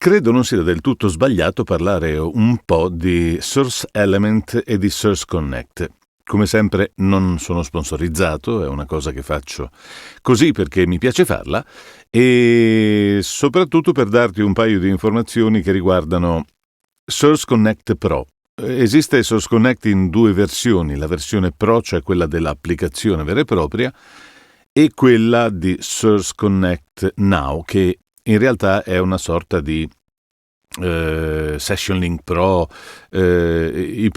credo non sia del tutto sbagliato parlare un po' di Source Element e di Source Connect. Come sempre non sono sponsorizzato, è una cosa che faccio così perché mi piace farla e soprattutto per darti un paio di informazioni che riguardano Source Connect Pro. Esiste Source Connect in due versioni, la versione Pro, cioè quella dell'applicazione vera e propria, e quella di Source Connect Now, che in realtà è una sorta di Session Link Pro, IPDTL,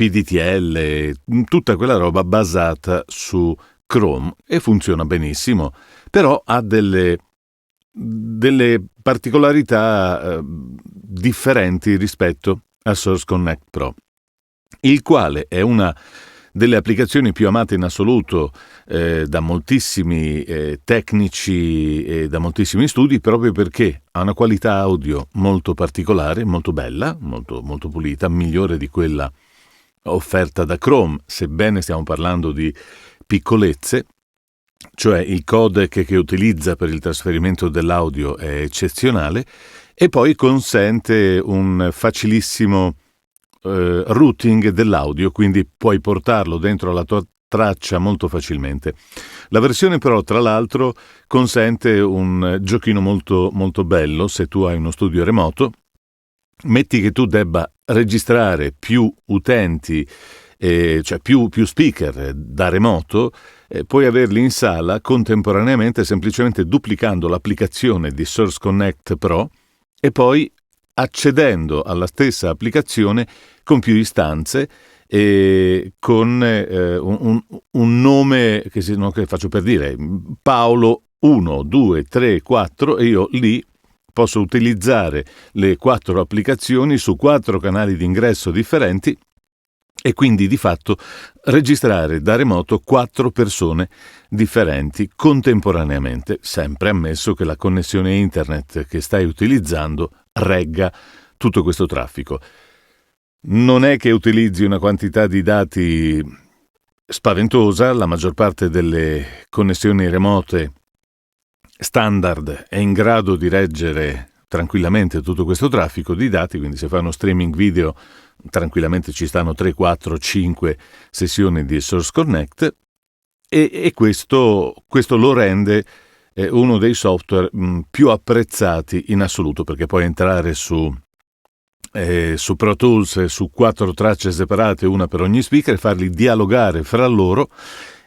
tutta quella roba basata su Chrome e funziona benissimo, però ha delle particolarità differenti rispetto a Source Connect Pro, il quale è una delle applicazioni più amate in assoluto da moltissimi tecnici e da moltissimi studi, proprio perché ha una qualità audio molto particolare, molto bella, molto, molto pulita, migliore di quella offerta da Chrome, sebbene stiamo parlando di piccolezze, cioè il codec che utilizza per il trasferimento dell'audio è eccezionale e poi consente un facilissimo routing dell'audio, quindi puoi portarlo dentro la tua traccia molto facilmente. La versione Pro, tra l'altro, consente un giochino molto, molto bello. Se tu hai uno studio remoto, metti che tu debba registrare più utenti, cioè più speaker da remoto, puoi averli in sala contemporaneamente semplicemente duplicando l'applicazione di Source Connect Pro e poi accedendo alla stessa applicazione con più istanze e con un nome che faccio per dire Paolo 1, 2, 3, 4 e io lì posso utilizzare le 4 applicazioni su 4 canali di ingresso differenti e quindi di fatto registrare da remoto 4 persone differenti contemporaneamente, sempre ammesso che la connessione internet che stai utilizzando regga tutto questo traffico. Non è che utilizzi una quantità di dati spaventosa, la maggior parte delle connessioni remote standard è in grado di reggere tranquillamente tutto questo traffico di dati, quindi se fai uno streaming video tranquillamente ci stanno 3, 4, 5 sessioni di Source Connect e questo lo rende uno dei software più apprezzati in assoluto, perché puoi entrare su Pro Tools su 4 tracce separate, una per ogni speaker, e farli dialogare fra loro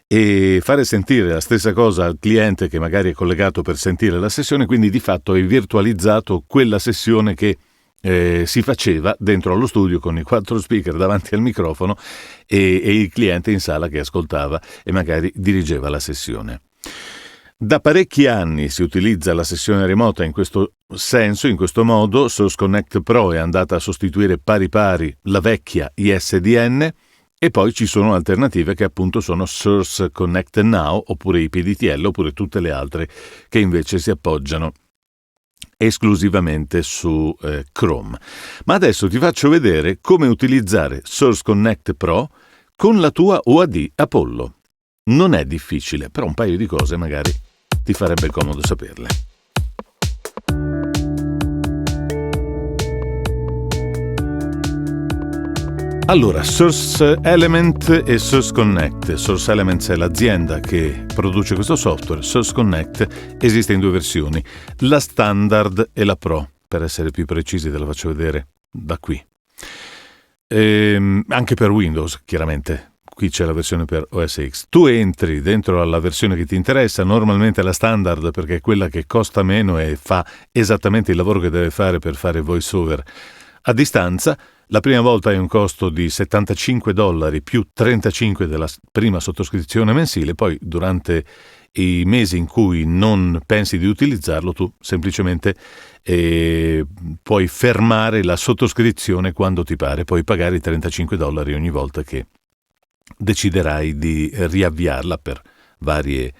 e fare sentire la stessa cosa al cliente che magari è collegato per sentire la sessione, quindi di fatto hai virtualizzato quella sessione che si faceva dentro allo studio con i 4 speaker davanti al microfono e il cliente in sala che ascoltava e magari dirigeva la sessione. Da parecchi anni si utilizza la sessione remota in questo senso, in questo modo. Source Connect Pro è andata a sostituire pari pari la vecchia ISDN e poi ci sono alternative che appunto sono Source Connect Now oppure IPDTL oppure tutte le altre che invece si appoggiano esclusivamente su Chrome. Ma adesso ti faccio vedere come utilizzare Source Connect Pro con la tua UAD Apollo. Non è difficile, però un paio di cose magari ti farebbe comodo saperle. Allora, Source Element e Source Connect. Source Elements è l'azienda che produce questo software, Source Connect esiste in 2 versioni, la standard e la Pro. Per essere più precisi te la faccio vedere da qui. Anche per Windows, chiaramente. Qui c'è la versione per OS X. Tu entri dentro alla versione che ti interessa, normalmente la standard perché è quella che costa meno e fa esattamente il lavoro che deve fare per fare voiceover a distanza. La prima volta hai un costo di $75 più 35 della prima sottoscrizione mensile, poi durante i mesi in cui non pensi di utilizzarlo tu semplicemente puoi fermare la sottoscrizione quando ti pare, puoi pagare i $35 ogni volta che deciderai di riavviarla per varie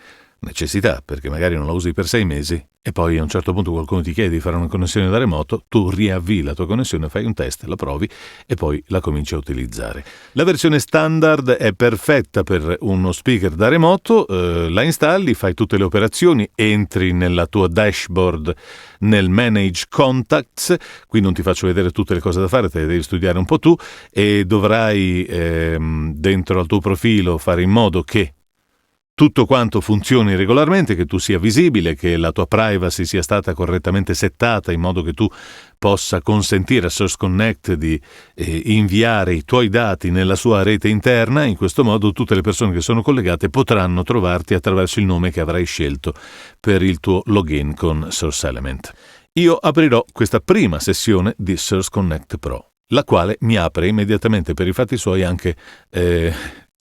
necessità, perché magari non la usi per 6 mesi e poi a un certo punto qualcuno ti chiede di fare una connessione da remoto, tu riavvii la tua connessione, fai un test, la provi e poi la cominci a utilizzare. La versione standard è perfetta per uno speaker da remoto, la installi, fai tutte le operazioni, entri nella tua dashboard nel Manage Contacts, qui non ti faccio vedere tutte le cose da fare, te le devi studiare un po' tu, e dovrai dentro al tuo profilo fare in modo che tutto quanto funzioni regolarmente, che tu sia visibile, che la tua privacy sia stata correttamente settata in modo che tu possa consentire a Source Connect di inviare i tuoi dati nella sua rete interna. In questo modo tutte le persone che sono collegate potranno trovarti attraverso il nome che avrai scelto per il tuo login con Source Element. Io aprirò questa prima sessione di Source Connect Pro, la quale mi apre immediatamente per i fatti suoi anche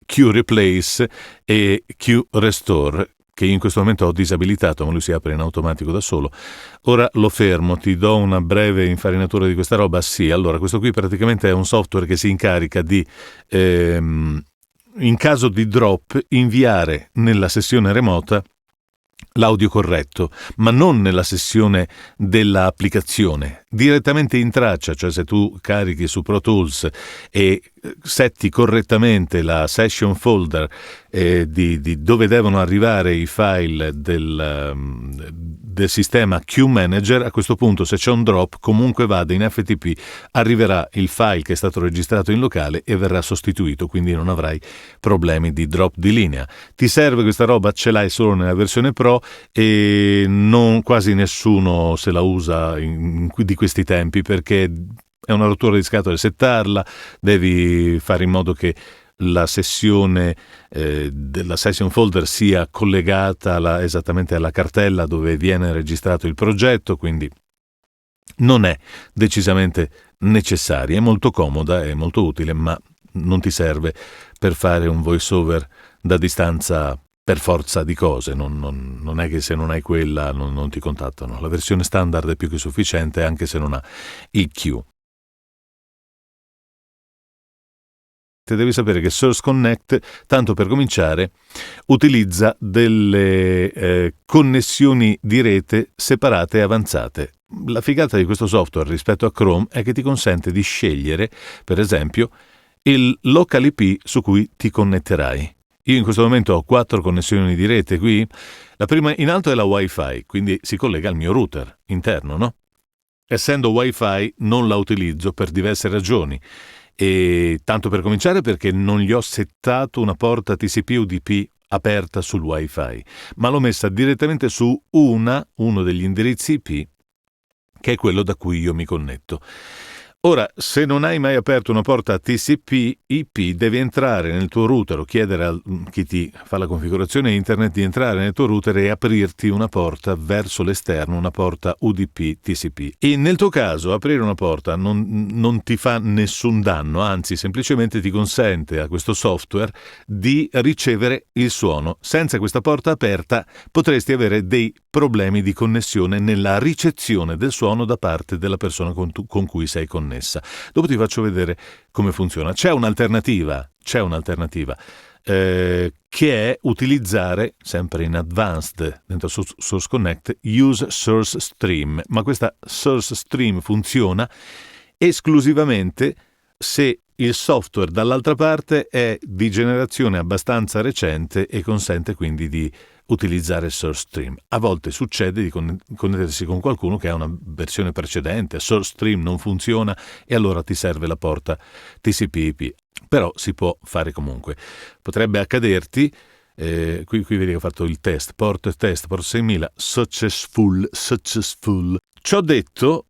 QReplace e QRestore, che in questo momento ho disabilitato, ma lui si apre in automatico da solo. Ora lo fermo, ti do una breve infarinatura di questa roba. Sì, allora questo qui praticamente è un software che si incarica di in caso di drop inviare nella sessione remota l'audio corretto, ma non nella sessione dell'applicazione, direttamente in traccia, cioè se tu carichi su Pro Tools e setti correttamente la session folder di dove devono arrivare i file del sistema QManager, a questo punto se c'è un drop comunque vada in FTP, arriverà il file che è stato registrato in locale e verrà sostituito, quindi non avrai problemi di drop di linea. Ti serve questa roba? Ce l'hai solo nella versione Pro e quasi nessuno se la usa di questi tempi, perché è una rottura di scatole settarla, devi fare in modo che la sessione della session folder sia collegata esattamente alla cartella dove viene registrato il progetto, quindi non è decisamente necessaria. È molto comoda, è molto utile, ma non ti serve per fare un voiceover da distanza per forza di cose. Non è che se non hai quella non ti contattano. La versione standard è più che sufficiente anche se non ha il Q. Devi sapere che Source Connect, tanto per cominciare, utilizza delle connessioni di rete separate e avanzate. La figata di questo software rispetto a Chrome è che ti consente di scegliere, per esempio, il local IP su cui ti connetterai. Io in questo momento ho 4 connessioni di rete qui. La prima in alto è la Wi-Fi, quindi si collega al mio router interno, no? Essendo Wi-Fi non la utilizzo per diverse ragioni. E tanto per cominciare perché non gli ho settato una porta TCP/UDP aperta sul Wi-Fi, ma l'ho messa direttamente su uno degli indirizzi IP, che è quello da cui io mi connetto. Ora, se non hai mai aperto una porta TCP/IP, devi entrare nel tuo router o chiedere a chi ti fa la configurazione internet di entrare nel tuo router e aprirti una porta verso l'esterno, una porta UDP/TCP. E nel tuo caso aprire una porta non ti fa nessun danno, anzi semplicemente ti consente a questo software di ricevere il suono. Senza questa porta aperta potresti avere dei problemi di connessione nella ricezione del suono da parte della persona con cui sei connesso. Dopo ti faccio vedere come funziona. C'è un'alternativa che è utilizzare, sempre in advanced dentro Source Connect, Use Source Stream, ma questa Source Stream funziona esclusivamente se il software dall'altra parte è di generazione abbastanza recente e consente quindi di utilizzare Source Stream. A volte succede di connettersi con qualcuno che ha una versione precedente, Source Stream non funziona e allora ti serve la porta TCP/IP. Però si può fare comunque. Potrebbe accaderti, qui vedi che ho fatto il test, port 6000, successful. Ciò detto,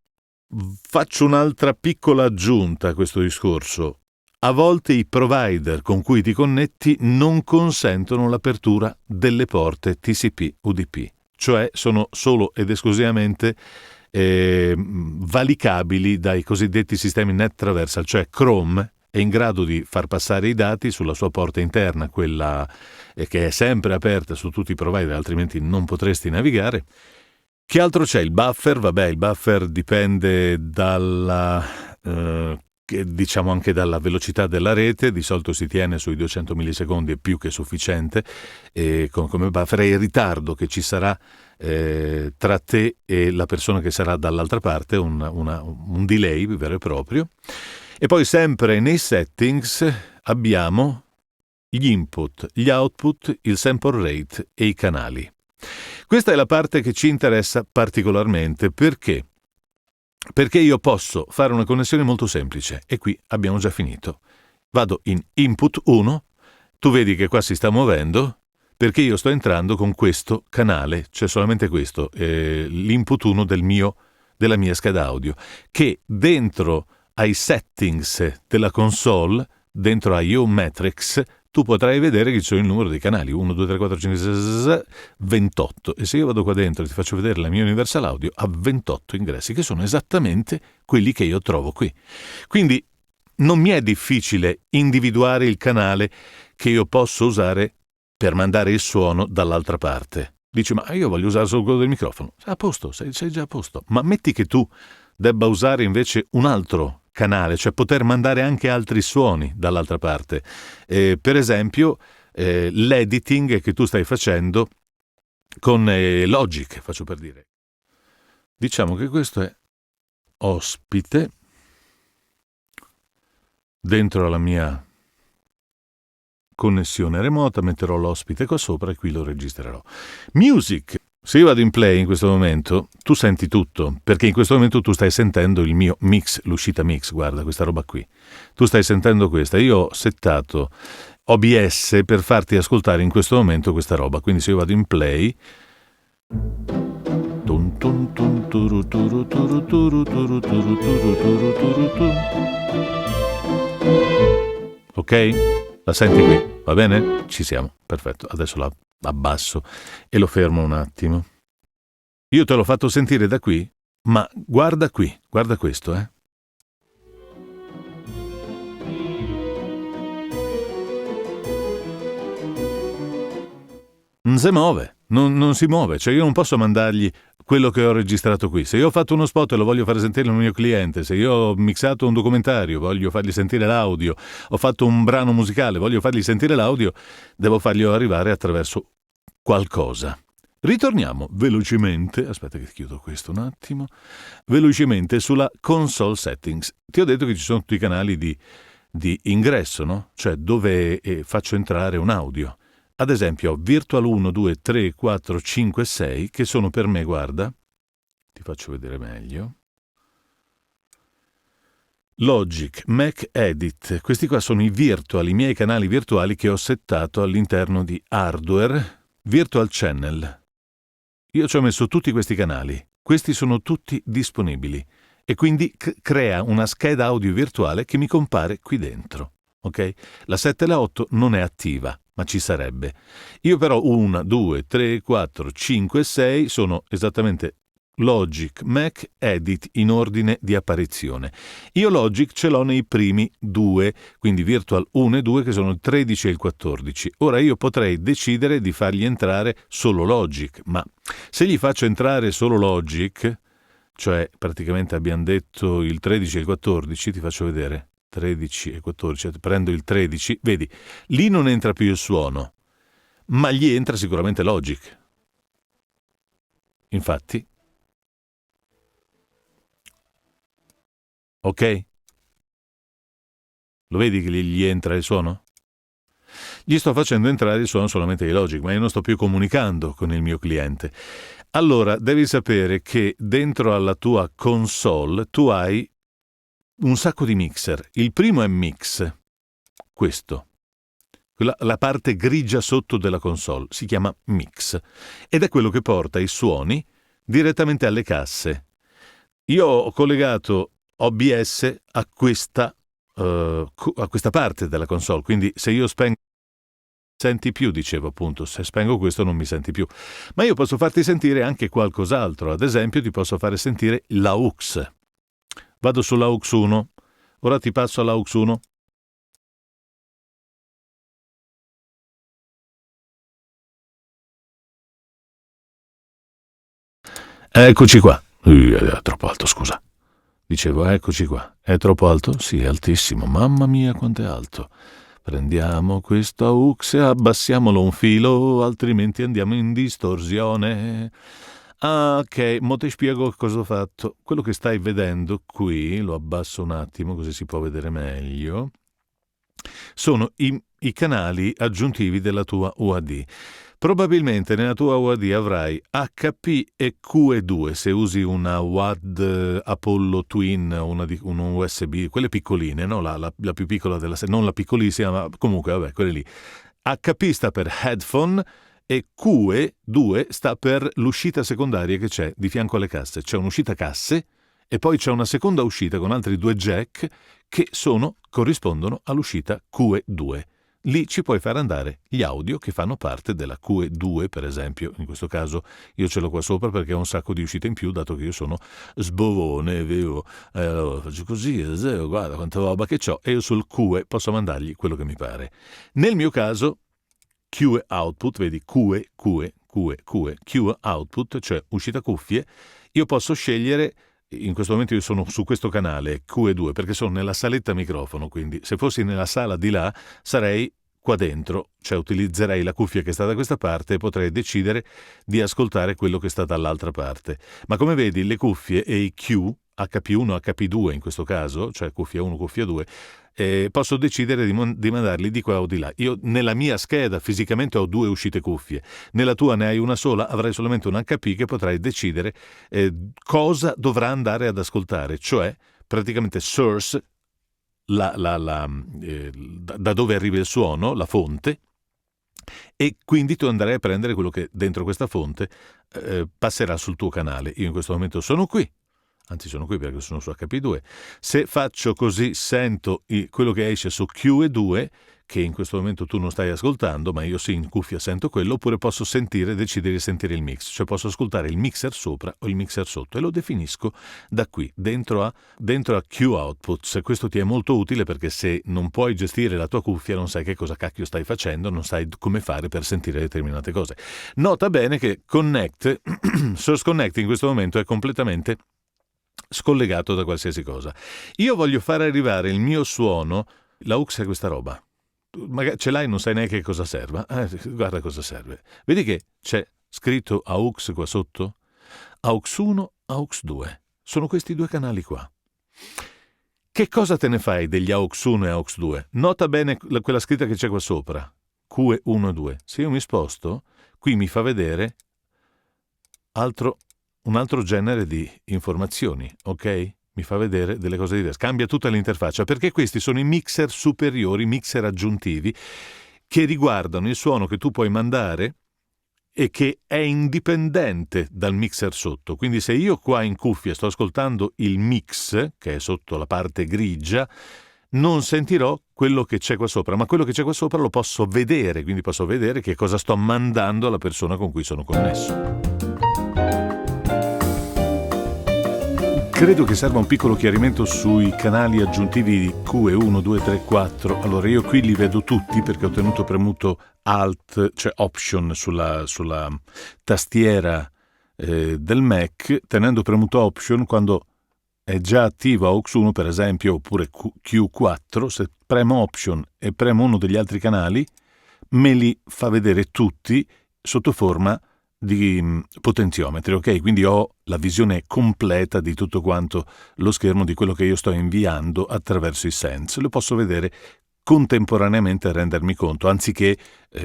faccio un'altra piccola aggiunta a questo discorso. A volte i provider con cui ti connetti non consentono l'apertura delle porte TCP/UDP, cioè sono solo ed esclusivamente valicabili dai cosiddetti sistemi net traversal, cioè Chrome è in grado di far passare i dati sulla sua porta interna, quella che è sempre aperta su tutti i provider, altrimenti non potresti navigare. Che altro c'è? Il buffer? Vabbè, il buffer dipende dalla che diciamo anche dalla velocità della rete, di solito si tiene sui 200 millisecondi, è più che sufficiente, e come buffer, il ritardo che ci sarà tra te e la persona che sarà dall'altra parte, un delay vero e proprio. E poi sempre nei settings abbiamo gli input, gli output, il sample rate e i canali. Questa è la parte che ci interessa particolarmente. Perché? Perché io posso fare una connessione molto semplice e qui abbiamo già finito. Vado in input 1, tu vedi che qua si sta muovendo perché io sto entrando con questo canale, cioè solamente questo, l'input 1 della mia scheda audio, che dentro ai settings della console, dentro a IO Matrix, tu potrai vedere che ci sono il numero dei canali, 1, 2, 3, 4, 5, 6, 7, 8, 28. E se io vado qua dentro e ti faccio vedere la mia Universal Audio, ha 28 ingressi, che sono esattamente quelli che io trovo qui. Quindi non mi è difficile individuare il canale che io posso usare per mandare il suono dall'altra parte. Dici, ma io voglio usare solo quello del microfono. A posto, sei già a posto. Ma metti che tu debba usare invece un altro canale, cioè poter mandare anche altri suoni dall'altra parte. Per esempio, l'editing che tu stai facendo con Logic, faccio per dire. Diciamo che questo è ospite dentro alla mia connessione remota, metterò l'ospite qua sopra e qui lo registrerò. Music. Se io vado in play in questo momento, tu senti tutto, perché in questo momento tu stai sentendo il mio mix, l'uscita mix, guarda questa roba qui. Tu stai sentendo questa, io ho settato OBS per farti ascoltare in questo momento questa roba, quindi se io vado in play... Ok? La senti qui? Va bene? Ci siamo, perfetto. Adesso la abbasso e lo fermo un attimo. Io te l'ho fatto sentire da qui, ma guarda qui, guarda questo, Non si muove, non si muove, cioè io non posso mandargli quello che ho registrato qui. Se io ho fatto uno spot e lo voglio fare sentire al mio cliente, se io ho mixato un documentario, voglio fargli sentire l'audio, ho fatto un brano musicale, voglio fargli sentire l'audio, devo farglielo arrivare attraverso qualcosa. Ritorniamo velocemente, aspetta che chiudo questo un attimo, velocemente sulla console settings. Ti ho detto che ci sono tutti i canali di ingresso, no? Cioè dove faccio entrare un audio. Ad esempio ho Virtual 1, 2, 3, 4, 5, 6 che sono per me, guarda, ti faccio vedere meglio. Logic, Mac Edit, questi qua sono i miei canali virtuali che ho settato all'interno di Hardware, Virtual Channel. Io ci ho messo tutti questi canali, questi sono tutti disponibili e quindi crea una scheda audio virtuale che mi compare qui dentro, ok? La 7 e la 8 non è attiva, ma ci sarebbe. Io però 1, 2, 3, 4, 5, 6 sono esattamente Logic, Mac, Edit in ordine di apparizione. Io Logic ce l'ho nei primi due, quindi Virtual 1 e 2 che sono il 13 e il 14. Ora io potrei decidere di fargli entrare solo Logic, ma se gli faccio entrare solo Logic, cioè praticamente abbiamo detto il 13 e il 14, ti faccio vedere, 13 e 14, prendo il 13, vedi, lì non entra più il suono, ma gli entra sicuramente Logic. Infatti, ok? Lo vedi che gli entra il suono? Gli sto facendo entrare il suono solamente di Logic, ma io non sto più comunicando con il mio cliente. Allora, devi sapere che dentro alla tua console tu hai un sacco di mixer. Il primo è Mix, questo. La parte grigia sotto della console si chiama Mix ed è quello che porta i suoni direttamente alle casse. Io ho collegato OBS a questa parte della console, quindi se io spengo senti più, dicevo appunto, se spengo questo non mi senti più, ma io posso farti sentire anche qualcos'altro. Ad esempio ti posso fare sentire l'AUX. Vado sull'AUX 1, ora ti passo all'AUX 1. Eccoci qua. È troppo alto, scusa. Dicevo, eccoci qua. È troppo alto? Sì, è altissimo. Mamma mia, quanto è alto. Prendiamo questo AUX e abbassiamolo un filo, altrimenti andiamo in distorsione. Ah, ok, mo ti spiego cosa ho fatto. Quello che stai vedendo qui, lo abbasso un attimo così si può vedere meglio, sono i canali aggiuntivi della tua UAD. Probabilmente nella tua UAD avrai HP e QE2 se usi una UAD Apollo Twin, un USB, quelle piccoline, no? La più piccola della serie, non la piccolissima, ma comunque vabbè, quelle lì. HP sta per headphone e QE2 sta per l'uscita secondaria che c'è di fianco alle casse. C'è un'uscita casse e poi c'è una seconda uscita con altri due jack che corrispondono all'uscita QE2. Lì ci puoi far andare gli audio che fanno parte della QE2, per esempio. In questo caso io ce l'ho qua sopra perché ho un sacco di uscite in più, dato che io sono sbovone, vivo. Allora faccio così, guarda quanta roba che ho, e io sul QE posso mandargli quello che mi pare. Nel mio caso, QE output, vedi, QE output, cioè uscita cuffie, io posso scegliere. In questo momento io sono su questo canale QE2 perché sono nella saletta microfono, quindi se fossi nella sala di là sarei qua dentro, cioè utilizzerei la cuffia che sta da questa parte e potrei decidere di ascoltare quello che sta dall'altra parte. Ma come vedi le cuffie e i Q, HP1, HP2 in questo caso, cioè cuffia 1, cuffia 2, posso decidere di mandarli di qua o di là. Io nella mia scheda fisicamente ho 2 uscite cuffie, nella tua ne hai una sola, avrai solamente un HP che potrai decidere cosa dovrà andare ad ascoltare, cioè praticamente source, da dove arriva il suono, la fonte, e quindi tu andrai a prendere quello che dentro questa fonte passerà sul tuo canale. Io in questo momento sono qui. Anzi, sono qui perché sono su HP2. Se faccio così, sento quello che esce su QE2, che in questo momento tu non stai ascoltando, ma io sì, in cuffia sento quello, oppure posso decidere di sentire il mix, cioè posso ascoltare il mixer sopra o il mixer sotto, e lo definisco da qui, dentro a Q output. Se questo ti è molto utile, perché se non puoi gestire la tua cuffia, non sai che cosa cacchio stai facendo, non sai come fare per sentire determinate cose. Nota bene che Source Connect in questo momento è completamente scollegato da qualsiasi cosa. Io voglio far arrivare il mio suono. L'aux è questa roba. Magari ce l'hai e non sai neanche cosa serva. Guarda cosa serve. Vedi che c'è scritto AUX qua sotto? AUX 1, AUX 2. Sono questi 2 canali qua. Che cosa te ne fai degli AUX 1 e AUX 2? Nota bene quella scritta che c'è qua sopra. QE1 e 2. Se io mi sposto, qui mi fa vedere un altro genere di informazioni, ok? Mi fa vedere delle cose diverse. Cambia tutta l'interfaccia, perché questi sono i mixer superiori, mixer aggiuntivi, che riguardano il suono che tu puoi mandare e che è indipendente dal mixer sotto. Quindi se io qua in cuffia sto ascoltando il mix, che è sotto la parte grigia, non sentirò quello che c'è qua sopra, ma quello che c'è qua sopra lo posso vedere, quindi posso vedere che cosa sto mandando alla persona con cui sono connesso. Credo che serva un piccolo chiarimento sui canali aggiuntivi di QE1, 2, 3, 4. Allora, io qui li vedo tutti perché ho tenuto premuto Alt, cioè Option sulla tastiera del Mac. Tenendo premuto Option, quando è già attivo AUX 1, per esempio, oppure Q4, se premo Option e premo uno degli altri canali, me li fa vedere tutti sotto forma di potenziometri, ok? Quindi ho la visione completa di tutto quanto lo schermo di quello che io sto inviando attraverso i Sense. Lo posso vedere contemporaneamente e rendermi conto, anziché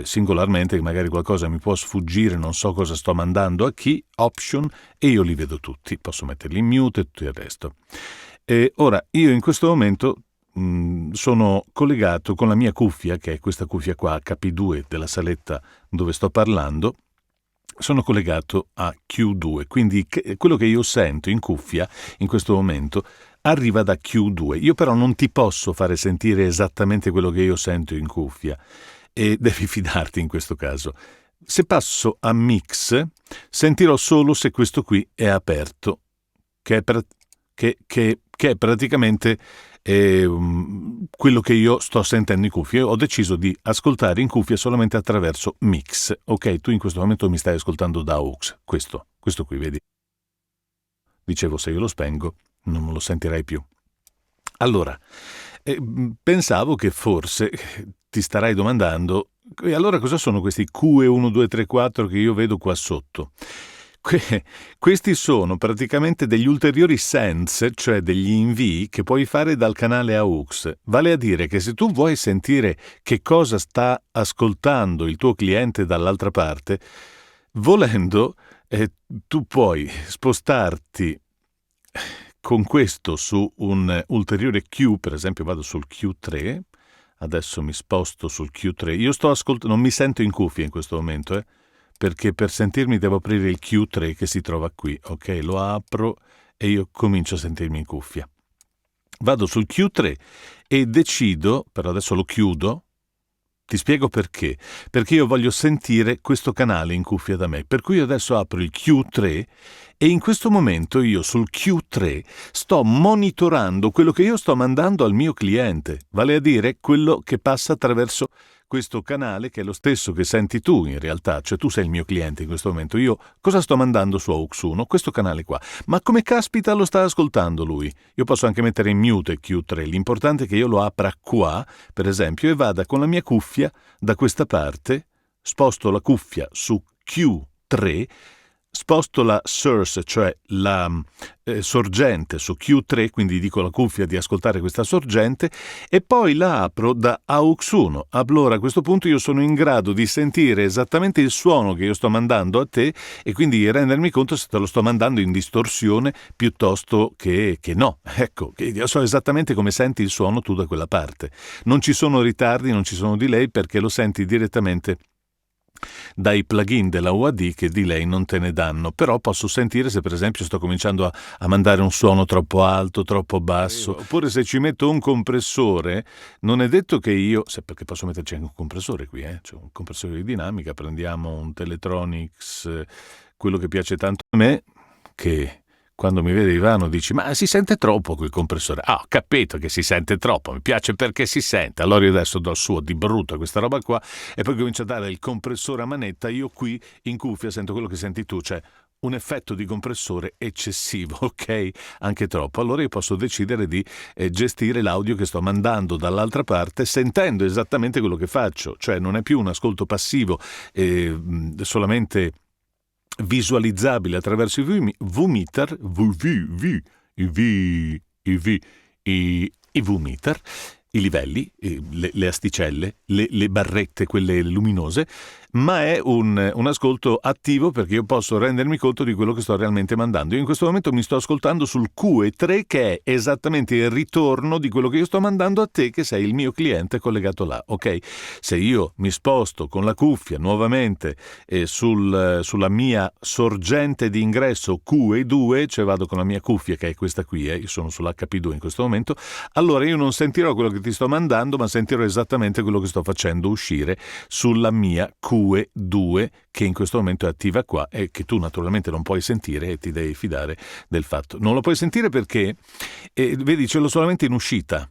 singolarmente, che magari qualcosa mi può sfuggire, non so cosa sto mandando a chi, Option, e io li vedo tutti. Posso metterli in mute e tutto il resto. E ora, io in questo momento sono collegato con la mia cuffia, che è questa cuffia qua, HP2 della saletta dove sto parlando. Sono collegato a Q2, quindi quello che io sento in cuffia in questo momento arriva da Q2. Io però non ti posso fare sentire esattamente quello che io sento in cuffia e devi fidarti in questo caso. Se passo a mix, sentirò solo se questo qui è aperto, che è praticamente quello che io sto sentendo in cuffia. Io ho deciso di ascoltare in cuffia solamente attraverso mix. Ok, tu in questo momento mi stai ascoltando da AUX, questo qui, vedi? Dicevo, se io lo spengo non lo sentirai più. Allora, pensavo che forse ti starai domandando, e allora cosa sono questi QE1, 2, 3, 4 che io vedo qua sotto? Questi sono praticamente degli ulteriori sends, cioè degli invii che puoi fare dal canale AUX. Vale a dire che se tu vuoi sentire che cosa sta ascoltando il tuo cliente dall'altra parte, volendo, tu puoi spostarti con questo su un ulteriore Q, per esempio vado sul Q3, adesso mi sposto sul Q3, io sto ascoltando, non mi sento in cuffia in questo momento, perché per sentirmi devo aprire il Q3 che si trova qui, ok? Lo apro e io comincio a sentirmi in cuffia. Vado sul Q3 e decido, però adesso lo chiudo, ti spiego perché. Perché io voglio sentire questo canale in cuffia da me, per cui adesso apro il Q3 e in questo momento io sul Q3 sto monitorando quello che io sto mandando al mio cliente, vale a dire quello che passa attraverso questo canale che è lo stesso che senti tu in realtà, cioè tu sei il mio cliente in questo momento, io cosa sto mandando su AUX1? Questo canale qua, ma come caspita lo sta ascoltando lui? Io posso anche mettere in mute Q3, l'importante è che io lo apra qua, per esempio, e vada con la mia cuffia da questa parte, sposto la cuffia su Q3, sposto la source, cioè la sorgente su Q3, quindi dico alla cuffia di ascoltare questa sorgente e poi la apro da AUX1. Allora a questo punto io sono in grado di sentire esattamente il suono che io sto mandando a te e quindi rendermi conto se te lo sto mandando in distorsione piuttosto che no. Ecco, io so esattamente come senti il suono tu da quella parte. Non ci sono ritardi, non ci sono delay perché lo senti direttamente dai plugin della UAD che delay non te ne danno, però posso sentire se per esempio sto cominciando a mandare un suono troppo alto, troppo basso, oppure se ci metto un compressore, non è detto che io, perché posso metterci anche un compressore qui, c'è un compressore di dinamica, prendiamo un Teletronics, quello che piace tanto a me, che quando mi vede Ivano dici ma si sente troppo quel compressore. Ho capito che si sente troppo, mi piace perché si sente. Allora io adesso do su di brutto questa roba qua e poi comincio a dare il compressore a manetta. Io qui in cuffia sento quello che senti tu, cioè un effetto di compressore eccessivo, ok? Anche troppo. Allora io posso decidere di gestire l'audio che sto mandando dall'altra parte sentendo esattamente quello che faccio, cioè non è più un ascolto passivo solamente visualizzabile attraverso i V-meter, i V-meter, i livelli, le asticelle, le barrette, quelle luminose, ma è un ascolto attivo perché io posso rendermi conto di quello che sto realmente mandando. Io in questo momento mi sto ascoltando sul QE3 che è esattamente il ritorno di quello che io sto mandando a te che sei il mio cliente collegato là, ok? Se io mi sposto con la cuffia nuovamente sulla mia sorgente di ingresso QE2, cioè vado con la mia cuffia che è questa qui, io sono sull'HP2 in questo momento, allora io non sentirò quello che ti sto mandando ma sentirò esattamente quello che sto facendo uscire sulla mia QE2 che in questo momento è attiva qua e che tu naturalmente non puoi sentire e ti devi fidare del fatto. Non lo puoi sentire perché, vedi, ce l'ho solamente in uscita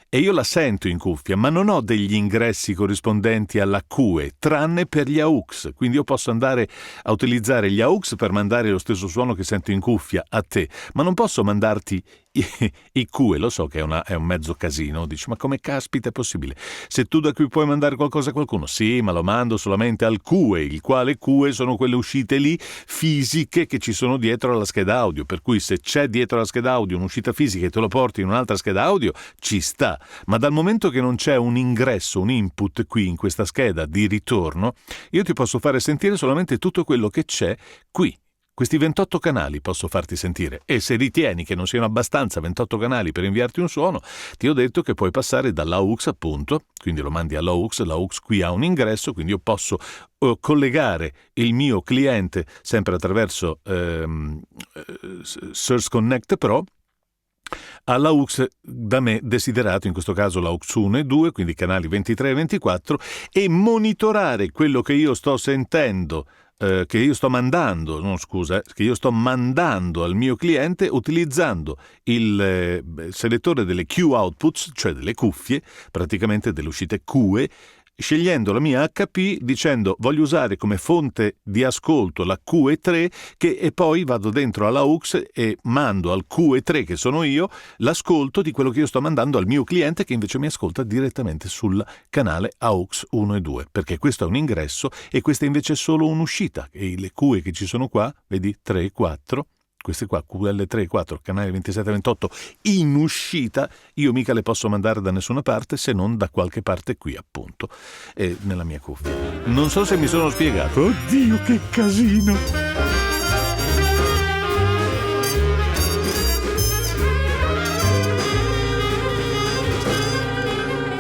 e io la sento in cuffia, ma non ho degli ingressi corrispondenti alla QE, tranne per gli AUX, quindi io posso andare a utilizzare gli AUX per mandare lo stesso suono che sento in cuffia a te, ma non posso mandarti i QE, lo so che è un mezzo casino, dici ma come caspita è possibile? Se tu da qui puoi mandare qualcosa a qualcuno, sì, ma lo mando solamente al QE, il quale QE sono quelle uscite lì fisiche che ci sono dietro alla scheda audio, per cui se c'è dietro alla scheda audio un'uscita fisica e te lo porti in un'altra scheda audio, ci sta, ma dal momento che non c'è un ingresso, un input qui in questa scheda di ritorno, io ti posso fare sentire solamente tutto quello che c'è qui. Questi 28 canali posso farti sentire e se ritieni che non siano abbastanza 28 canali per inviarti un suono, ti ho detto che puoi passare dall'AUX appunto, quindi lo mandi all'AUX, l'AUX qui ha un ingresso, quindi io posso collegare il mio cliente sempre attraverso Source Connect Pro all'AUX da me desiderato, in questo caso l'AUX 1 e 2, quindi canali 23 e 24, e monitorare quello che io sto sentendo che io sto mandando al mio cliente utilizzando il selettore delle Q outputs, cioè delle cuffie, praticamente delle uscite QE, scegliendo la mia HP, dicendo voglio usare come fonte di ascolto la QE3 e poi vado dentro alla AUX e mando al QE3, che sono io, l'ascolto di quello che io sto mandando al mio cliente, che invece mi ascolta direttamente sul canale AUX 1 e 2, perché questo è un ingresso e questa invece è solo un'uscita. E le QE che ci sono qua, vedi, 3 e 4, queste qua, QL3 e 4, canale 27-28, in uscita, io mica le posso mandare da nessuna parte se non da qualche parte qui, appunto, nella mia cuffia. Non so se mi sono spiegato. Oddio, che casino!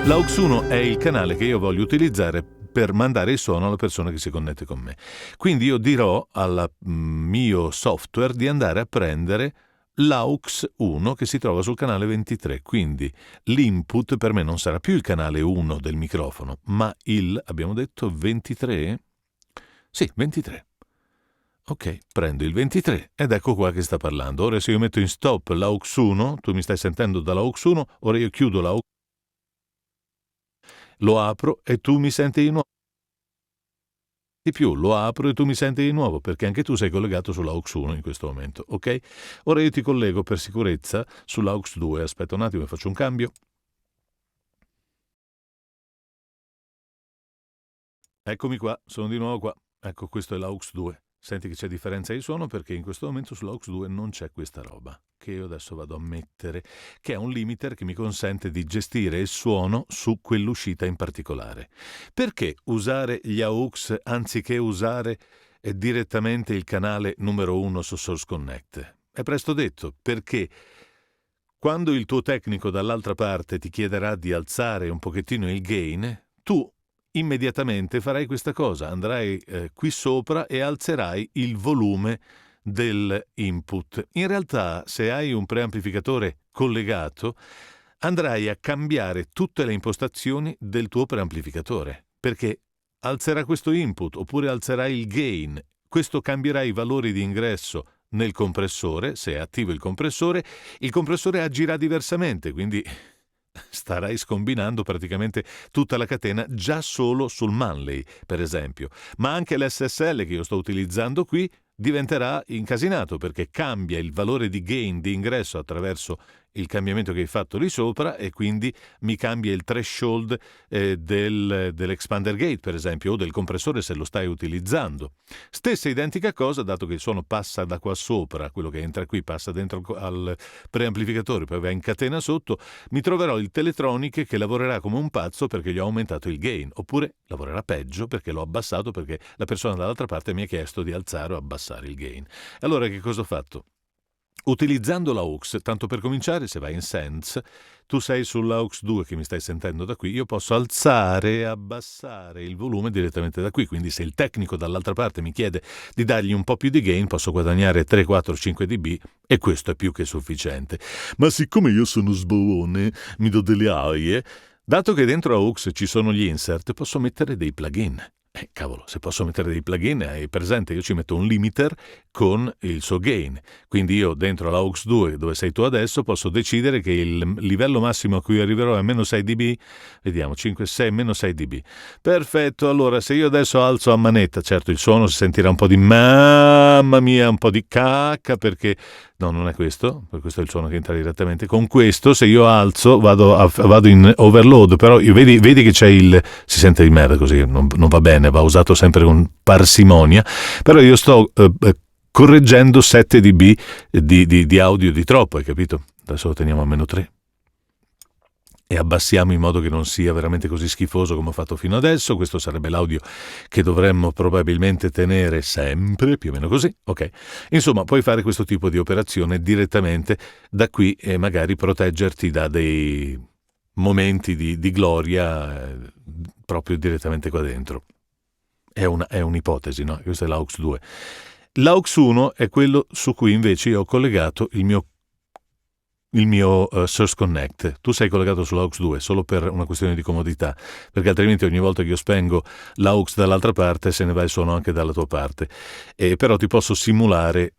L'AUX 1 è il canale che io voglio utilizzare per mandare il suono alla persona che si connette con me. Quindi io dirò al mio software di andare a prendere l'AUX 1 che si trova sul canale 23. Quindi l'input per me non sarà più il canale 1 del microfono, ma abbiamo detto 23? Sì, 23. Ok, prendo il 23 ed ecco qua che sta parlando. Ora se io metto in stop l'AUX 1, tu mi stai sentendo dall'AUX 1, ora io chiudo l'AUX, lo apro e tu mi senti di nuovo. Di più, lo apro e tu mi senti di nuovo, perché anche tu sei collegato sull'AUX 1 in questo momento, ok? Ora io ti collego per sicurezza sull'AUX 2. Aspetta un attimo, faccio un cambio. Eccomi qua, sono di nuovo qua. Ecco, questo è l'AUX 2. Senti che c'è differenza di suono perché in questo momento sull'AUX 2 non c'è questa roba, che io adesso vado a mettere, che è un limiter che mi consente di gestire il suono su quell'uscita in particolare. Perché usare gli AUX anziché usare direttamente il canale numero 1 su Source Connect? È presto detto, perché quando il tuo tecnico dall'altra parte ti chiederà di alzare un pochettino il gain, tu immediatamente farai questa cosa, andrai qui sopra e alzerai il volume dell'input. In realtà, se hai un preamplificatore collegato, andrai a cambiare tutte le impostazioni del tuo preamplificatore, perché alzerà questo input oppure alzerà il gain. Questo cambierà i valori di ingresso nel compressore. Se è attivo il compressore agirà diversamente, quindi starai scombinando praticamente tutta la catena già solo sul Manley, per esempio. Ma anche l'SSL che io sto utilizzando qui diventerà incasinato perché cambia il valore di gain di ingresso attraverso il cambiamento che hai fatto lì sopra e quindi mi cambia il threshold dell'expander gate, per esempio, o del compressore se lo stai utilizzando. Stessa identica cosa, dato che il suono passa da qua sopra, quello che entra qui passa dentro al preamplificatore, poi va in catena sotto, mi troverò il Teletronic che lavorerà come un pazzo perché gli ho aumentato il gain, oppure lavorerà peggio perché l'ho abbassato perché la persona dall'altra parte mi ha chiesto di alzare o abbassare il gain. Allora che cosa ho fatto? Utilizzando l'AUX, tanto per cominciare, se vai in Sense, tu sei sull'AUX 2 che mi stai sentendo da qui, io posso alzare e abbassare il volume direttamente da qui, quindi se il tecnico dall'altra parte mi chiede di dargli un po' più di gain, posso guadagnare 3, 4, 5 dB e questo è più che sufficiente. Ma siccome io sono sbavone, mi do delle arie, dato che dentro AUX ci sono gli insert, posso mettere dei plugin. Cavolo, se posso mettere dei plugin, hai presente, io ci metto un limiter con il suo gain. Quindi io dentro l'AUX 2, dove sei tu adesso, posso decidere che il livello massimo a cui arriverò è meno 6 dB. Vediamo, 5, 6, meno 6 dB. Perfetto, allora se io adesso alzo a manetta, certo il suono si sentirà un po' di mamma mia, un po' di cacca, perché... No, non è questo, questo è il suono che entra direttamente. Con questo, se io alzo, vado in overload, però vedi che c'è si sente di merda così, non va bene, va usato sempre con parsimonia, però io sto correggendo 7 dB di audio di troppo, hai capito? Adesso lo teniamo a meno 3. E abbassiamo in modo che non sia veramente così schifoso come ho fatto fino adesso. Questo sarebbe l'audio che dovremmo probabilmente tenere sempre, più o meno così, ok? Insomma, puoi fare questo tipo di operazione direttamente da qui e magari proteggerti da dei momenti di gloria proprio direttamente qua dentro. È un'ipotesi, no? Questo è l'AUX 2. L'AUX 1 è quello su cui invece io ho collegato il mio il mio Source Connect. Tu sei collegato sull'AUX 2 solo per una questione di comodità, perché altrimenti ogni volta che io spengo l'AUX dall'altra parte se ne va il suono anche dalla tua parte. Però ti posso simulare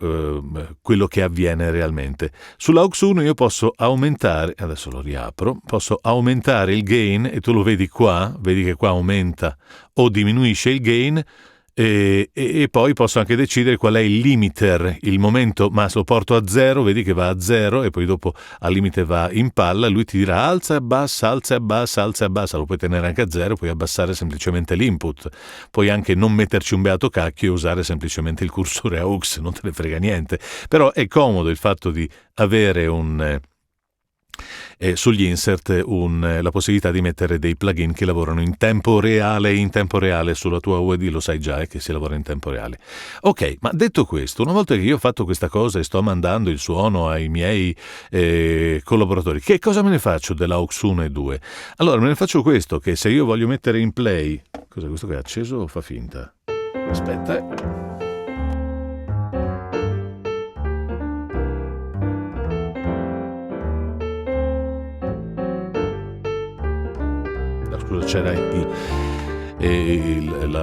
quello che avviene realmente. Sull'AUX 1 io posso aumentare, adesso lo riapro, posso aumentare il gain, e tu lo vedi qua, vedi che qua aumenta o diminuisce il gain. E poi posso anche decidere qual è il limiter, il momento, ma se lo porto a 0, vedi che va a 0 e poi dopo al limite va in palla, lui ti dirà alza e abbassa, alza e abbassa, alza e abbassa, lo puoi tenere anche a 0, puoi abbassare semplicemente l'input, puoi anche non metterci un beato cacchio e usare semplicemente il cursore AUX, non te ne frega niente, però è comodo il fatto di avere sugli insert la possibilità di mettere dei plugin che lavorano in tempo reale sulla tua UAD, lo sai già che si lavora in tempo reale. Ok, ma detto questo, una volta che io ho fatto questa cosa e sto mandando il suono ai miei collaboratori, che cosa me ne faccio dell'AUX 1 e 2? Allora me ne faccio questo, che se io voglio mettere in play, cos'è questo che è acceso o fa finta? Aspetta. Scusa, c'era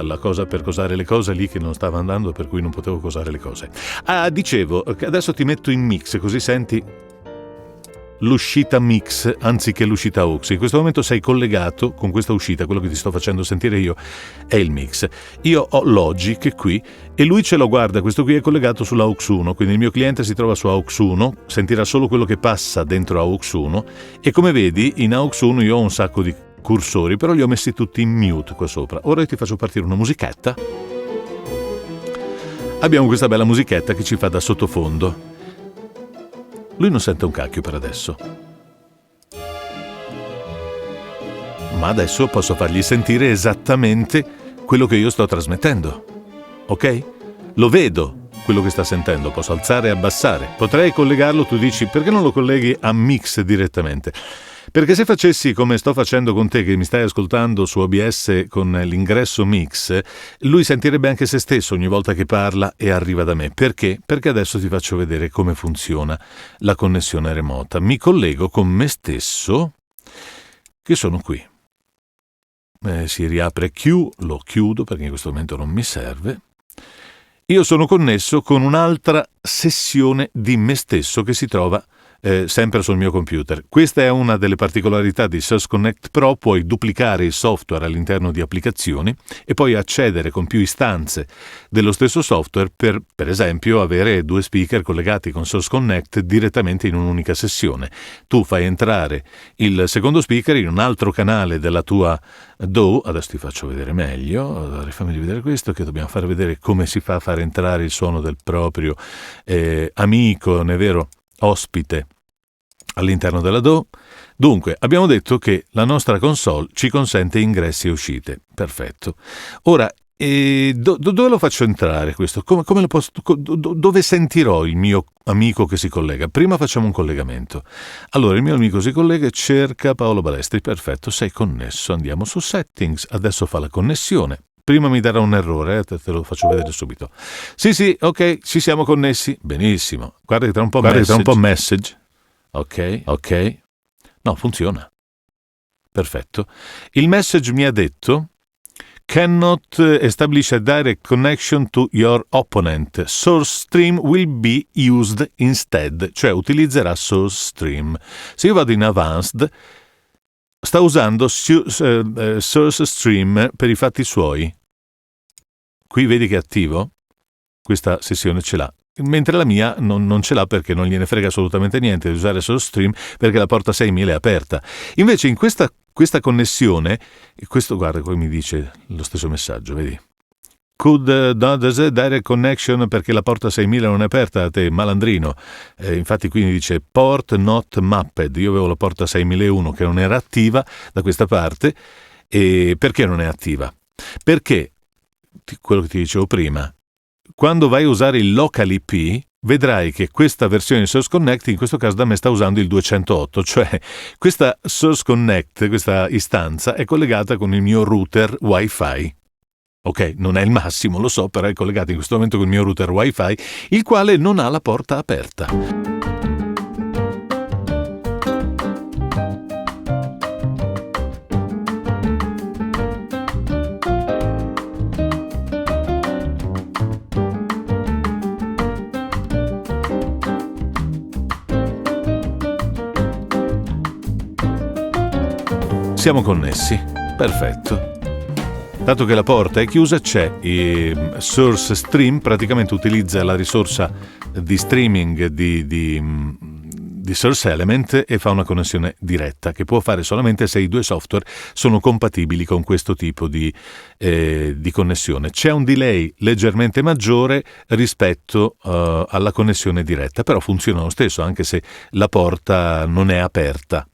la cosa per cosare le cose lì che non stava andando, per cui non potevo cosare le cose. Dicevo, adesso ti metto in mix, così senti l'uscita mix anziché l'uscita AUX. In questo momento sei collegato con questa uscita, quello che ti sto facendo sentire io è il mix. Io ho Logic qui e lui ce lo guarda, questo qui è collegato sull'AUX 1, quindi il mio cliente si trova su AUX 1, sentirà solo quello che passa dentro AUX 1 e come vedi in AUX 1 io ho un sacco di cursori, però li ho messi tutti in mute qua sopra. Ora ti faccio partire una musichetta. Abbiamo questa bella musichetta che ci fa da sottofondo. Lui non sente un cacchio per adesso, ma adesso posso fargli sentire esattamente quello che io sto trasmettendo, ok? Lo vedo quello che sta sentendo, posso alzare e abbassare, potrei collegarlo. Tu dici perché non lo colleghi a mix direttamente? Perché se facessi come sto facendo con te, che mi stai ascoltando su OBS con l'ingresso mix, lui sentirebbe anche se stesso ogni volta che parla e arriva da me. Perché? Perché adesso ti faccio vedere come funziona la connessione remota. Mi collego con me stesso, che sono qui. Si riapre Q, lo chiudo perché in questo momento non mi serve. Io sono connesso con un'altra sessione di me stesso che si trova sempre sul mio computer. Questa è una delle particolarità di Source Connect Pro, puoi duplicare il software all'interno di applicazioni e poi accedere con più istanze dello stesso software per esempio avere due speaker collegati con Source Connect direttamente in un'unica sessione. Tu fai entrare il secondo speaker in un altro canale della tua DAW, adesso ti faccio vedere meglio, fammi vedere questo, che dobbiamo far vedere come si fa a far entrare il suono del proprio amico, non è vero, ospite all'interno della DAW. Dunque, abbiamo detto che la nostra console ci consente ingressi e uscite. Perfetto. Ora, dove lo faccio entrare questo? Come lo posso, dove sentirò il mio amico che si collega? Prima facciamo un collegamento. Allora, il mio amico si collega e cerca Paolo Balestri. Perfetto, sei connesso. Andiamo su Settings. Adesso fa la connessione. Prima mi darà un errore, te lo faccio vedere subito. Sì, ok, ci siamo connessi. Benissimo. Guarda che tra un po' message. Ok. No, funziona. Perfetto. Il message mi ha detto cannot establish a direct connection to your opponent. Source stream will be used instead. Cioè utilizzerà source stream. Se io vado in advanced, sta usando source stream per i fatti suoi. Qui vedi che è attivo? Questa sessione ce l'ha. Mentre la mia non ce l'ha perché non gliene frega assolutamente niente di usare solo stream perché la porta 6000 è aperta. Invece in questa connessione, questo guarda, qui mi dice lo stesso messaggio, vedi? Could not direct connection perché la porta 6000 non è aperta a te, malandrino. Infatti qui mi dice port not mapped. Io avevo la porta 6001 che non era attiva da questa parte. E perché non è attiva? Perché, quello che ti dicevo prima, quando vai a usare il local IP vedrai che questa versione di Source Connect in questo caso da me sta usando il 208, cioè questa Source Connect, questa istanza è collegata con il mio router Wi-Fi. Ok, non è il massimo, lo so, però è collegato in questo momento con il mio router Wi-Fi, il quale non ha la porta aperta. Siamo connessi. Perfetto. Dato che la porta è chiusa, c'è Source Stream, praticamente utilizza la risorsa di streaming di Source Element e fa una connessione diretta che può fare solamente se i due software sono compatibili con questo tipo di connessione. C'è un delay leggermente maggiore rispetto alla connessione diretta, però funziona lo stesso anche se la porta non è aperta.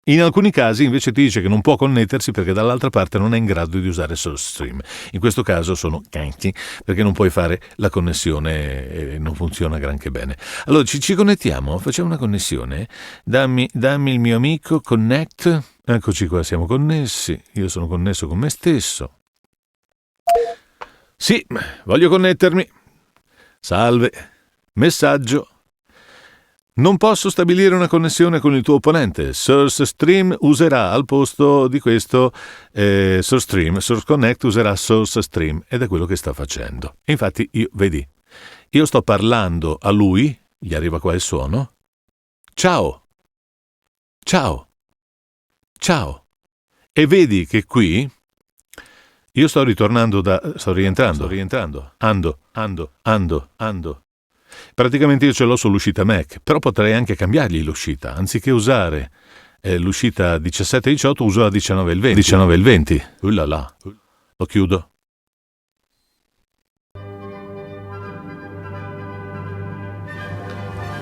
In alcuni casi invece ti dice che non può connettersi perché dall'altra parte non è in grado di usare SourceStream. In questo caso sono canti perché non puoi fare la connessione e non funziona granché bene. Allora ci connettiamo, facciamo una connessione. Dammi il mio amico, connect. Eccoci qua, siamo connessi. Io sono connesso con me stesso. Sì, voglio connettermi. Salve. Messaggio. Non posso stabilire una connessione con il tuo opponente. SourceStream userà al posto di questo Source Connect userà SourceStream ed è quello che sta facendo. Infatti, io sto parlando a lui, gli arriva qua il suono. Ciao. Ciao. Ciao. E vedi che qui io sto rientrando. Ando. Praticamente io ce l'ho sull'uscita Mac, però potrei anche cambiargli l'uscita. Anziché usare l'uscita 17-18, uso la 19-20. 19-20. Ullala. Lo chiudo.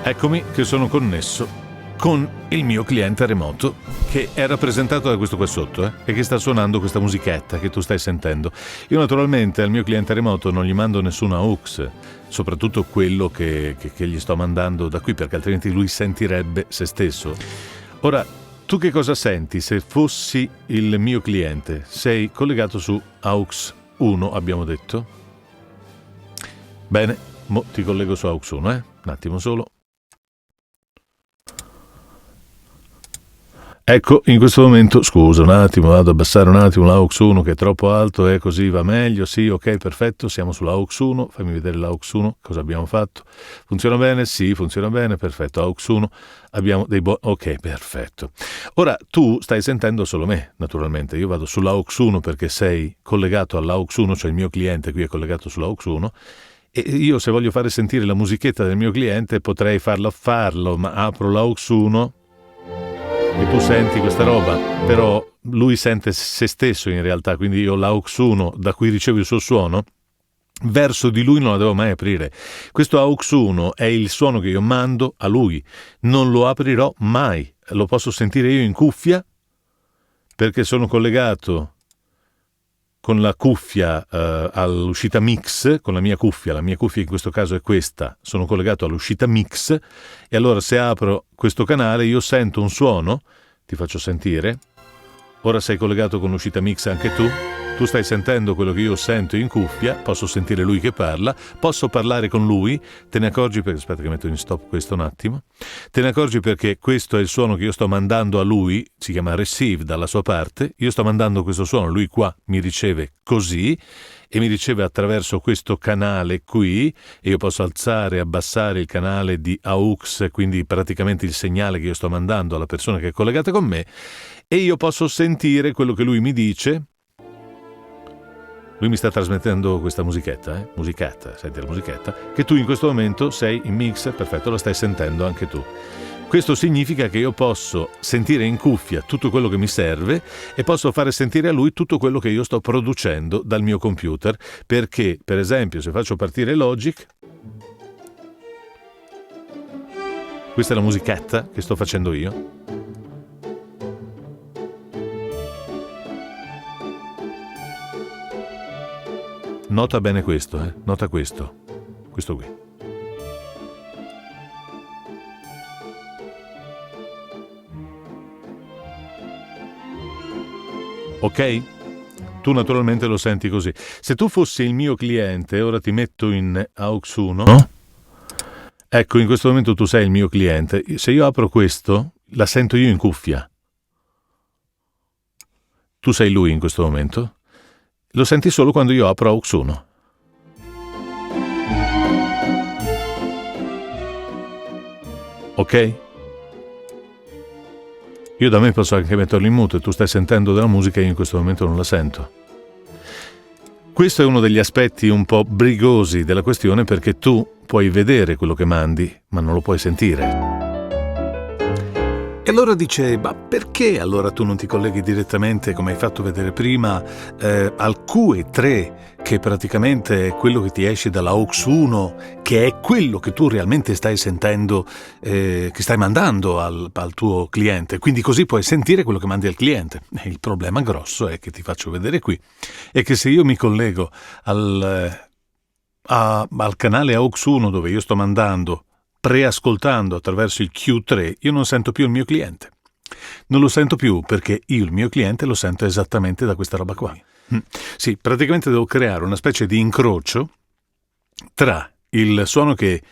Eccomi che sono connesso con il mio cliente remoto che è rappresentato da questo qua sotto e che sta suonando questa musichetta che tu stai sentendo. Io naturalmente al mio cliente remoto non gli mando nessun AUX, soprattutto quello che gli sto mandando da qui, perché altrimenti lui sentirebbe se stesso. Ora, tu che cosa senti se fossi il mio cliente? Sei collegato su AUX 1, abbiamo detto? Bene, mo ti collego su AUX 1, un attimo solo. Ecco, in questo momento, scusa un attimo, vado ad abbassare un attimo l'AUX 1 che è troppo alto, così va meglio, sì, ok, perfetto, siamo sull'AUX 1, fammi vedere l'AUX 1, cosa abbiamo fatto? Funziona bene? Sì, funziona bene, perfetto, AUX 1, abbiamo dei ok, perfetto. Ora, tu stai sentendo solo me, naturalmente, io vado sull'AUX 1 perché sei collegato all'AUX 1, cioè il mio cliente qui è collegato sull'AUX 1, e io se voglio fare sentire la musichetta del mio cliente potrei farlo, ma apro l'AUX 1 e tu senti questa roba, però lui sente se stesso in realtà, quindi io l'AUX 1 da cui ricevo il suo suono, verso di lui non la devo mai aprire. Questo AUX 1 è il suono che io mando a lui, non lo aprirò mai, lo posso sentire io in cuffia perché sono collegato con la cuffia all'uscita mix, con la mia cuffia in questo caso è questa, sono collegato all'uscita mix e allora se apro questo canale io sento un suono, ti faccio sentire, ora sei collegato con l'uscita mix anche tu stai sentendo quello che io sento in cuffia, posso sentire lui che parla, posso parlare con lui, te ne accorgi perché, aspetta che metto in stop questo un attimo, te ne accorgi perché questo è il suono che io sto mandando a lui, si chiama receive dalla sua parte, io sto mandando questo suono, lui qua mi riceve così e mi riceve attraverso questo canale qui e io posso alzare e abbassare il canale di AUX, quindi praticamente il segnale che io sto mandando alla persona che è collegata con me e io posso sentire quello che lui mi dice. Lui mi sta trasmettendo questa musichetta, senti la musichetta, che tu in questo momento sei in mix, perfetto, la stai sentendo anche tu. Questo significa che io posso sentire in cuffia tutto quello che mi serve e posso fare sentire a lui tutto quello che io sto producendo dal mio computer, perché, per esempio, se faccio partire Logic, questa è la musichetta che sto facendo io. Nota bene questo, nota questo qui. Ok? Tu naturalmente lo senti così. Se tu fossi il mio cliente, ora ti metto in AUX 1. No? Ecco, in questo momento tu sei il mio cliente. Se io apro questo, la sento io in cuffia. Tu sei lui in questo momento. Lo senti solo quando io apro AUX 1. Ok? Io da me posso anche metterlo in mute, tu stai sentendo della musica e io in questo momento non la sento. Questo è uno degli aspetti un po' brigosi della questione, perché tu puoi vedere quello che mandi, ma non lo puoi sentire. E allora dice, ma perché allora tu non ti colleghi direttamente, come hai fatto vedere prima, al QE3, che praticamente è quello che ti esce dalla AUX 1, che è quello che tu realmente stai sentendo, che stai mandando al tuo cliente, quindi così puoi sentire quello che mandi al cliente. E il problema grosso è che ti faccio vedere qui, è che se io mi collego al canale AUX 1 dove io sto mandando, preascoltando attraverso il Q3, io non sento più il mio cliente. Non lo sento più perché io il mio cliente lo sento esattamente da questa roba qua. Sì, praticamente devo creare una specie di incrocio tra il suono che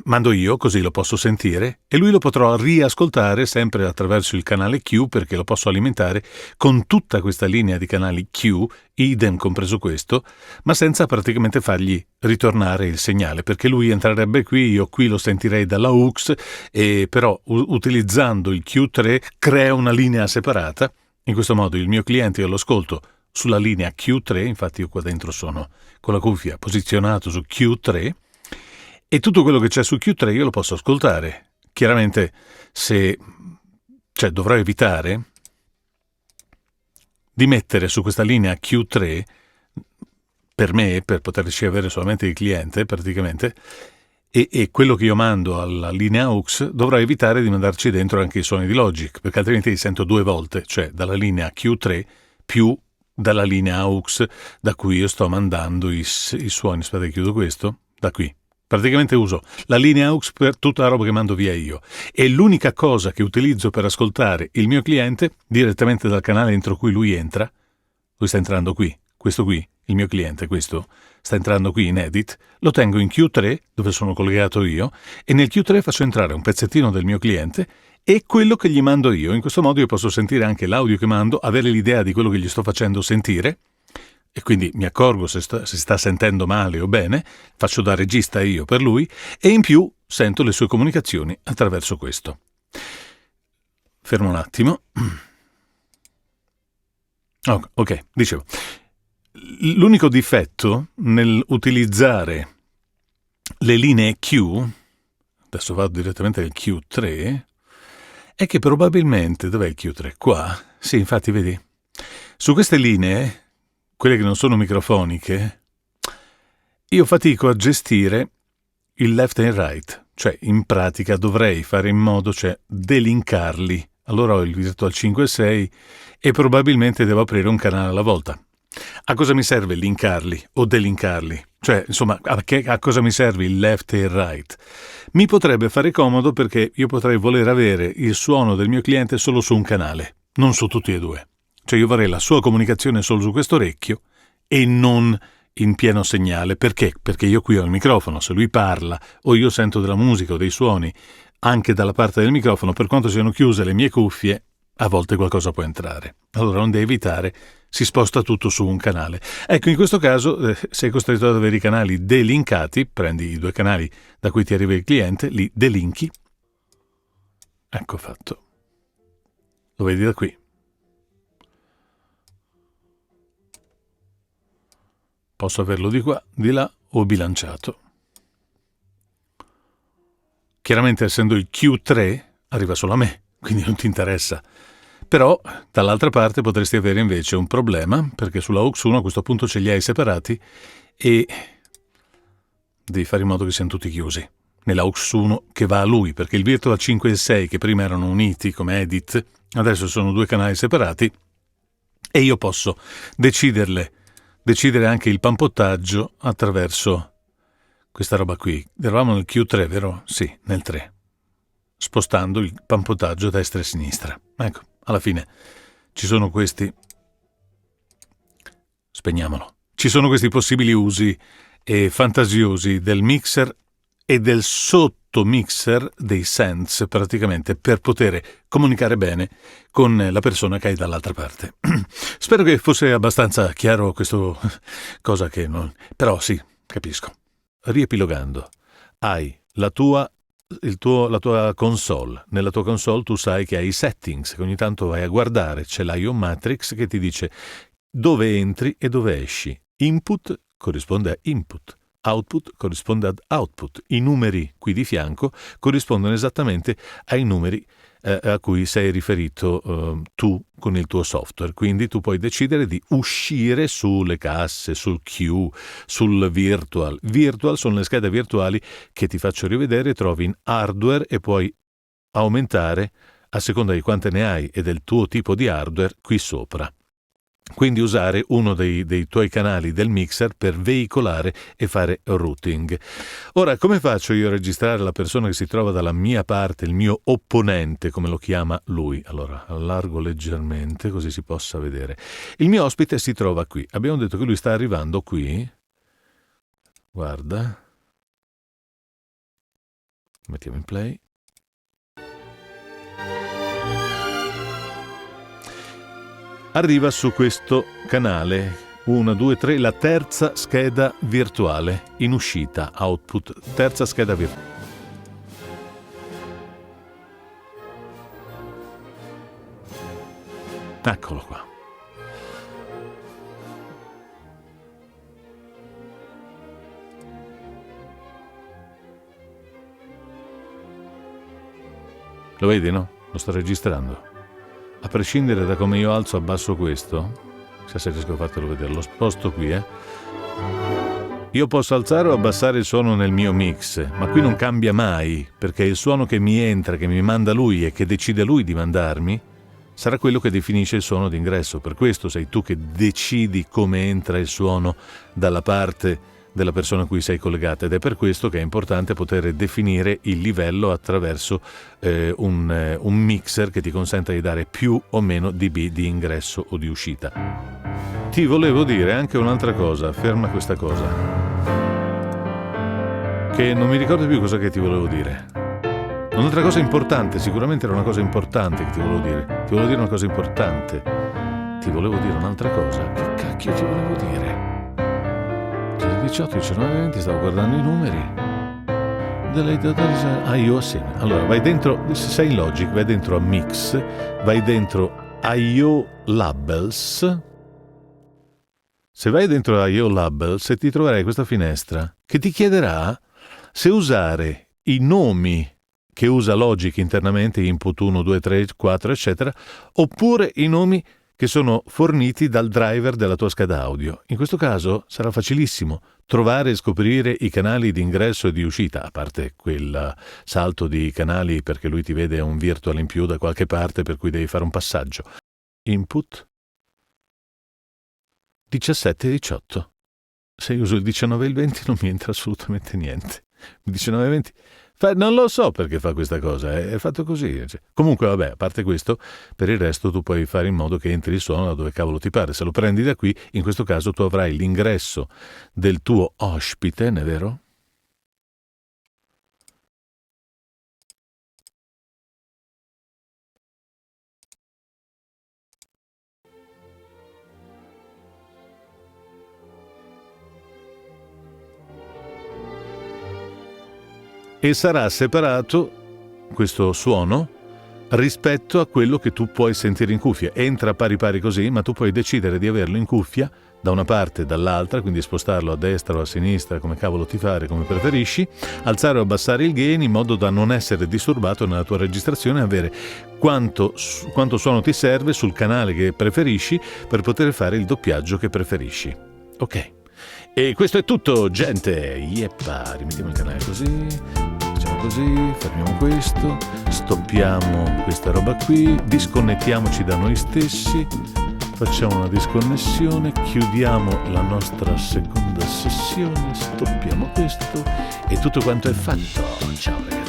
mando io, così lo posso sentire, e lui lo potrò riascoltare sempre attraverso il canale Q, perché lo posso alimentare con tutta questa linea di canali Q, idem compreso questo, ma senza praticamente fargli ritornare il segnale, perché lui entrerebbe qui, io qui lo sentirei dalla UX, e però utilizzando il Q3 crea una linea separata. In questo modo il mio cliente io lo ascolto sulla linea Q3, infatti io qua dentro sono con la cuffia posizionato su Q3, e tutto quello che c'è su Q3 io lo posso ascoltare. Chiaramente dovrò evitare di mettere su questa linea Q3, per me, per poter ricevere solamente il cliente praticamente, e quello che io mando alla linea AUX dovrò evitare di mandarci dentro anche i suoni di Logic, perché altrimenti li sento due volte, cioè dalla linea Q3 più dalla linea AUX da cui io sto mandando i suoni. Aspetta, chiudo questo, da qui. Praticamente uso la linea AUX per tutta la roba che mando via io, e l'unica cosa che utilizzo per ascoltare il mio cliente direttamente dal canale entro cui lui entra, lui sta entrando qui, questo qui, il mio cliente, questo, sta entrando qui in Edit, lo tengo in Q3, dove sono collegato io, e nel Q3 faccio entrare un pezzettino del mio cliente e quello che gli mando io. In questo modo io posso sentire anche l'audio che mando, avere l'idea di quello che gli sto facendo sentire, e quindi mi accorgo se sta sentendo male o bene, faccio da regista io per lui, e in più sento le sue comunicazioni attraverso questo. Fermo un attimo. Ok, dicevo. L'unico difetto nell'utilizzare le linee Q, adesso vado direttamente al Q3, è che probabilmente, dov'è il Q3? Qua? Sì, infatti, vedi? Su queste linee, quelle che non sono microfoniche, io fatico a gestire il left and right, cioè in pratica dovrei fare in modo, delinkarli. Allora ho il Virtual 5 e 6 e probabilmente devo aprire un canale alla volta. A cosa mi serve linkarli o delinkarli? Cioè, insomma, a cosa mi serve il left e il right? Mi potrebbe fare comodo perché io potrei voler avere il suono del mio cliente solo su un canale, non su tutti e due. Cioè io vorrei la sua comunicazione solo su questo orecchio e non in pieno segnale. Perché? Perché io qui ho il microfono, se lui parla o io sento della musica o dei suoni anche dalla parte del microfono, per quanto siano chiuse le mie cuffie, a volte qualcosa può entrare. Allora, onde evitare, si sposta tutto su un canale. Ecco, in questo caso, sei costretto ad avere i canali delinkati, prendi i due canali da cui ti arriva il cliente, li delinki. Ecco fatto. Lo vedi da qui. Posso averlo di qua, di là o bilanciato. Chiaramente, essendo il Q3, arriva solo a me, quindi non ti interessa. Però, dall'altra parte, potresti avere invece un problema, perché sulla AUX 1 a questo punto ce li hai separati e devi fare in modo che siano tutti chiusi. Nella AUX 1 che va a lui, perché il Virtual 5 e 6, che prima erano uniti come edit, adesso sono due canali separati e io posso decidere anche il pampottaggio attraverso questa roba qui. Eravamo nel Q3, vero? Sì, nel 3. Spostando il pampottaggio a destra e a sinistra. Ecco, alla fine ci sono questi... Spegniamolo. Ci sono questi possibili usi fantasiosi del mixer e del sottomixer dei Sense, praticamente, per poter comunicare bene con la persona che hai dall'altra parte. Spero che fosse abbastanza chiaro questo cosa che non... Però sì, capisco. Riepilogando, hai la tua la tua console. Nella tua console tu sai che hai i settings, che ogni tanto vai a guardare, c'è l'IO Matrix che ti dice dove entri e dove esci. Input corrisponde a input, output corrisponde ad output. I numeri qui di fianco corrispondono esattamente ai numeri a cui sei riferito tu con il tuo software. Quindi tu puoi decidere di uscire sulle casse, sul queue, sul virtual. Virtual sono le schede virtuali che ti faccio rivedere, trovi in hardware e puoi aumentare a seconda di quante ne hai e del tuo tipo di hardware qui sopra. Quindi usare uno dei tuoi canali del mixer per veicolare e fare routing. Ora, come faccio io a registrare la persona che si trova dalla mia parte, il mio opponente, come lo chiama lui? Allora, allargo leggermente così si possa vedere. Il mio ospite si trova qui. Abbiamo detto che lui sta arrivando qui. Guarda. Mettiamo in play. Arriva su questo canale 1, 2, 3, la terza scheda virtuale in uscita, output, terza scheda virtuale. Eccolo qua. Lo vedi, no? Lo sto registrando. A prescindere da come io alzo o abbasso questo, se riesco a fartelo vedere, lo sposto qui, io posso alzare o abbassare il suono nel mio mix, ma qui non cambia mai, perché il suono che mi entra, che mi manda lui e che decide lui di mandarmi, sarà quello che definisce il suono d'ingresso. Per questo sei tu che decidi come entra il suono dalla parte della persona a cui sei collegata, ed è per questo che è importante poter definire il livello attraverso un mixer che ti consenta di dare più o meno dB di ingresso o di uscita. Ti volevo dire anche un'altra cosa, ferma questa cosa, che non mi ricordo più cosa che ti volevo dire. Un'altra cosa importante, sicuramente era una cosa importante che ti volevo dire. Ti volevo dire una cosa importante. Ti volevo dire un'altra cosa. Che cacchio ti volevo dire? 18, 19, 20, stavo guardando i numeri. IO assieme. Allora, vai dentro, se sei in Logic, vai dentro a Mix, vai dentro IO Labels. Se vai dentro a IO Labels ti troverai questa finestra che ti chiederà se usare i nomi che usa Logic internamente, input 1, 2, 3, 4, eccetera, oppure i nomi che sono forniti dal driver della tua scheda audio. In questo caso sarà facilissimo trovare e scoprire i canali di ingresso e di uscita, a parte quel salto di canali perché lui ti vede un virtual in più da qualche parte per cui devi fare un passaggio. Input 17 e 18. Se uso il 19 e il 20 non mi entra assolutamente niente. Il 19 e 20... non lo so perché fa questa cosa, è fatto così. Comunque, vabbè, a parte questo, per il resto tu puoi fare in modo che entri il suono da dove cavolo ti pare. Se lo prendi da qui, in questo caso tu avrai l'ingresso del tuo ospite, non è vero? E sarà separato questo suono rispetto a quello che tu puoi sentire in cuffia. Entra pari pari così, ma tu puoi decidere di averlo in cuffia da una parte e dall'altra, quindi spostarlo a destra o a sinistra, come cavolo ti pare, come preferisci, alzare o abbassare il gain in modo da non essere disturbato nella tua registrazione e avere quanto suono ti serve sul canale che preferisci per poter fare il doppiaggio che preferisci. Ok. E questo è tutto, gente. Yeppa, rimettiamo il canale così, facciamo così, fermiamo questo, stoppiamo questa roba qui, disconnettiamoci da noi stessi, facciamo una disconnessione, chiudiamo la nostra seconda sessione, stoppiamo questo e tutto quanto è fatto. Ciao ragazzi.